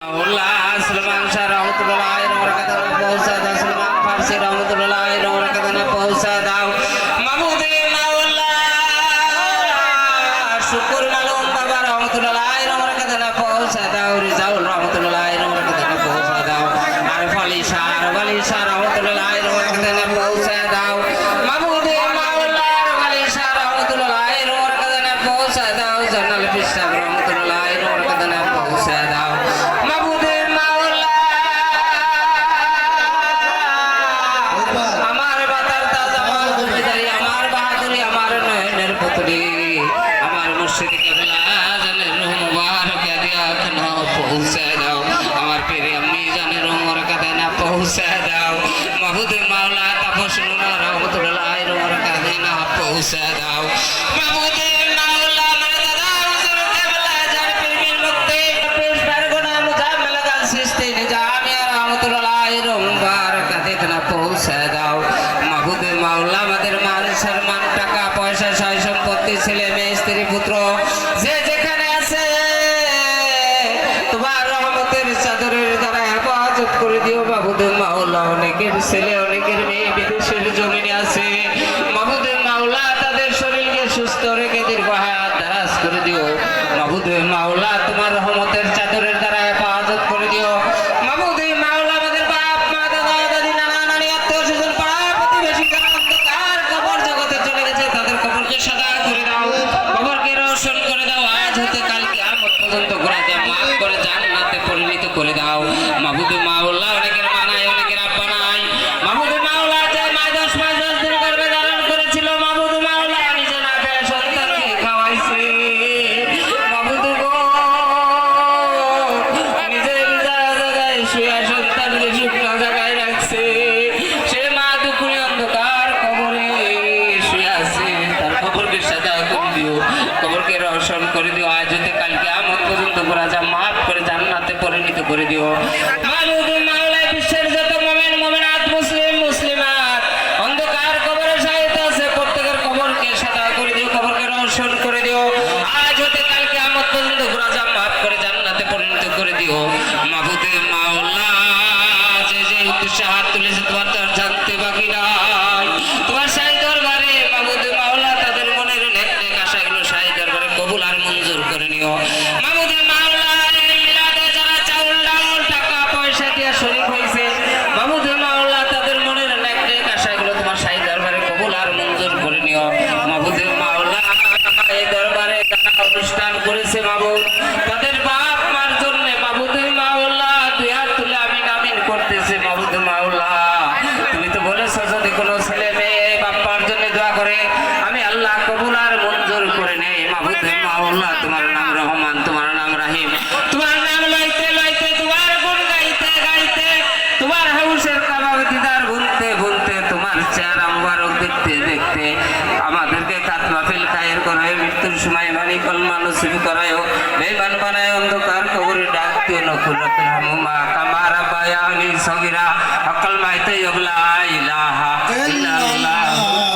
सलमान शाह रहमतुल्लाह पहुंचा था सलमान फारसी रहमतुल्लाह पहुंचा था महमूद शुक्र मालूम बाबा रहमतुल्लाह पहुंचा था रिजाउल रहमतुल्लाह पहुंचा था आरिफ अली शाह रहमतुल्लाह पहुंचा था महमूद अली शाह रहमतुल्लाह पहुंचा था जनरल फिशर रहमतुल्लाह पहुंचा था महबूब मौला तपस रहमतुल्लाह पहुंचा दाओ महबूब मौला मरदा हुजूर क़िबला जड़ पीर मुक्ति पेश परगना मुजाम्मिल गल सिस्ते निजाम रहमतुल्लाह मुबारक देखना पहुंचा दाओ महबूब मौला मदर मान सम्मान टाका পয়সা সয় সম্পত্তি ছেলে মেয়ে স্ত্রী পুত্র যে যেখানে আছে তোমার রহমতের চাদরের দ্বারা হেফাজত করে দিও মাহবুব মাওলা অনেকের ছেলে অনেকের মেয়ে বিদেশের জমিনে আছে মাহবুব মাওলা তাদের শরীরকে সুস্থ রেখে দীর্ঘায়ু দারাজ করে দিও মাহবুব মাওলা তোমার রহমতের চাদরের দ্বারা হেফাজত করে দিও মাহবুব মাওলা আমাদের বাপ মা দাদা দাদি নানা নানি আত্মীয় স্বজন পাড়া প্রতিবেশী যারা অন্ধকার কবর জগতে চলে গেছে তাদের কবরকে সাদা করে দাও কবরকে রোশন করে দাও আজ হতে কাল কিয়ামত পর্যন্ত ঘোরা যায় মাফ করে জান্নাতে পরিণত করে দাও মাহবুব মাওলা অনেকের মানায় অনেকের আব্বা নাই মাহবুব মাওলা যে মায় 10 মাস 10 দিন গর্ভে ধারণ করেছিল মাহবুব মাওলা নিজে না খেয়ে সন্তানকে খাওয়াইছে মাহবুব গো নিজে জায়গায় শুয়ে সন্তানকে শুকনো জায়গায় রাখছে সে মা দুপুরে অন্ধকার কবরে শুয়ে আছে তার কবরকে সাদা করে দিও কবরকে রোশন করে দিও আজ হতে কাল কিয়ামত পর্যন্ত ঘোরা যায় মাফ করে জান্নাতে পরিণত করে দিও মাহবুব মাওলা বিশ্বের যত মুমিন মুমিনাত মুসলিম মুসলিমাত অন্ধকার কবরে শায়িত আছে প্রত্যেকের কবরকে সাদা করে দিও কবরকে রোশন করে দিও আজ হতে কাল কিয়ামত পর্যন্ত ঘোরা যায় মাফ করে জান্নাতে পরিণত করে দিও মাহবুব মাওলা যে যে উদ্দেশ্যে হাত তুলেছে তোমার তো আর জানতে বাকি নাই তোমার শাহী দরবারে মাহবুব মাওলা তাদের মনের নেক নেক আশাগুলো শাহী দরবারে কবুল আর মঞ্জুর করে নিও মাহবুব মাওলা এই মিলাদে যারা চাউল ডাউল টাকা পয়সা দিয়ে শরীক হয়েছে মাহবুব মাওলা তাদের মনের নেক নেক আশাগুলো তোমার শাহী দরবারে কবুল আর মঞ্জুর করে নিও মাহবুব মাওলা এই দরবারে যারা অনুষ্ঠান করেছে মাহবুব তাদের বাপ মার জন্য মাহবুব মাওলা দুই হাত তুলে আমিন আমিন করতেছে মাহবুব মাওলা তুমি তো বলেছো যদি কোনো ছেলে মেয়ে বাপ্পার জন্য দোয়া করে আমি আল্লাহ কবুল আর মঞ্জুর করে নেই মাহবুব মাওলা তোমার নাম রহমান তোমার নাম রাহিম তোমার নাম লইতে লইতে তোমার গুণ গাইতে গাইতে তোমার হাউসের কাবাব দিদার ভুলতে ভুলতে তোমার চেহারা মুবারক দেখতে দেখতে আমাদেরকে খাতমা ফিল খায়ের করায় মৃত্যুর সময় মানিকল নসিব করায় বেঈমান বানায় অন্ধকার কবরে ডাক দিও নকুল রহমা কামারা বায়ানি সগিরা আকাল মাইতে ইল্লা ইলাহা ইল্লাল্লাহ